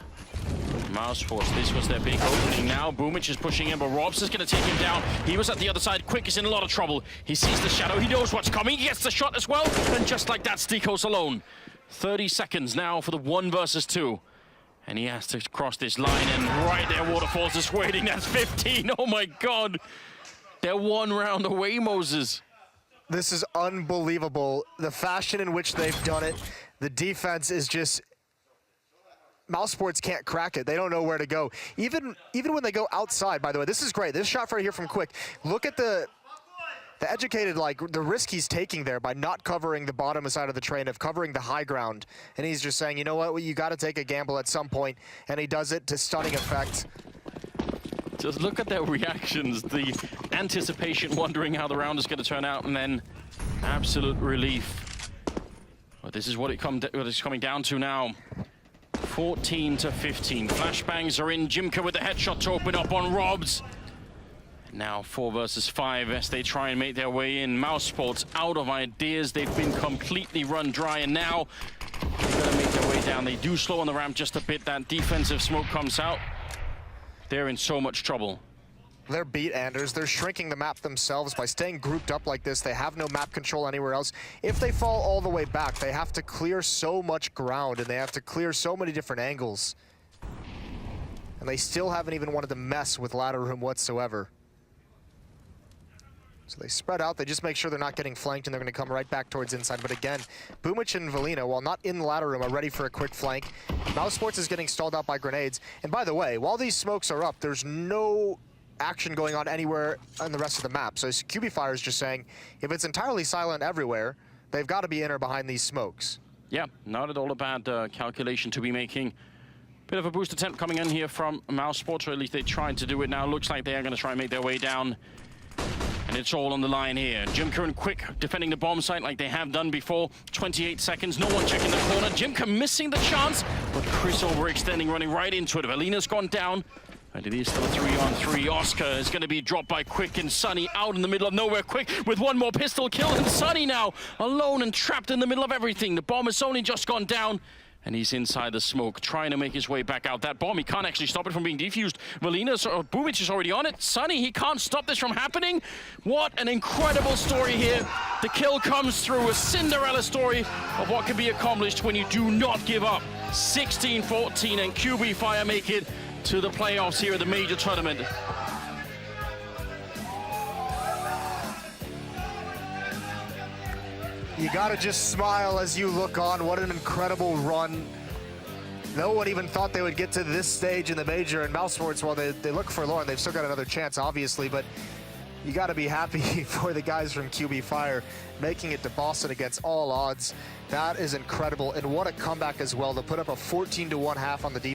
A: mousesports, this was their big opening. Now Boomic is pushing in, but Robs is going to take him down. He was at the other side. Quick is in a lot of trouble. He sees the shadow. He knows what's coming. He gets the shot as well. And just like that, Stikos alone. 30 seconds now for the 1 versus 2. And he has to cross this line, and right there, Waterfalls is waiting. That's 15. Oh my God. They're 1 round away, Moses.
B: This is unbelievable. The fashion in which they've done it. The defense is just... mousesports can't crack it. They don't know where to go. Even when they go outside, by the way, this is great. This shot right here from Quick. Look at the educated, like, the risk he's taking there by not covering the bottom side of the train, of covering the high ground. And he's just saying, you know what, well, you got to take a gamble at some point. And he does it to stunning effect.
A: Just look at their reactions, the anticipation, wondering how the round is going to turn out, and then absolute relief. But this is what it's coming down to now. 14 to 15. Flashbangs are in. Jimka with the headshot to open up on Robs. Now 4 versus 5 as they try and make their way in. mousesports out of ideas. They've been completely run dry, and now they're going to make their way down. They do slow on the ramp just a bit. That defensive smoke comes out. They're in so much trouble.
B: They're beat, Anders. They're shrinking the map themselves by staying grouped up like this. They have no map control anywhere else. If they fall all the way back, they have to clear so much ground, and they have to clear so many different angles. And they still haven't even wanted to mess with ladder room whatsoever. So they spread out. They just make sure they're not getting flanked, and they're going to come right back towards inside. But again, Boomic and Valina, while not in the ladder room, are ready for a quick flank. mousesports is getting stalled out by grenades. And by the way, while these smokes are up, there's no action going on anywhere on the rest of the map. So QB Fire is just saying, if it's entirely silent everywhere, they've got to be in or behind these smokes.
A: Yeah, not at all a bad calculation to be making. Bit of a boost attempt coming in here from mousesports, or at least they tried to do it. Now looks like they are going to try and make their way down. And it's all on the line here. Jimka and Quick defending the bomb site like they have done before. 28 seconds, no one checking the corner. Jimka missing the chance, but Chris overextending, running right into it. Valina's gone down. And it is still a 3-on-3. Oscar is going to be dropped by Quick, and Sunny out in the middle of nowhere. Quick with one more pistol kill, and Sunny now alone and trapped in the middle of everything. The bomb has only just gone down, and he's inside the smoke, trying to make his way back out. That bomb, he can't actually stop it from being defused. Boomic is already on it. Sunny, he can't stop this from happening. What an incredible story here. The kill comes through, a Cinderella story of what can be accomplished when you do not give up. 16-14, and QB Fire make it to the playoffs here at the major tournament.
B: You gotta just smile as you look on. What an incredible run. No one even thought they would get to this stage in the major, and mousesports, well, they look forlorn. They've still got another chance, obviously, but you got to be happy for the guys from QB Fire making it to Boston against all odds. That is incredible, and what a comeback as well to put up a 14-1 half on the defense.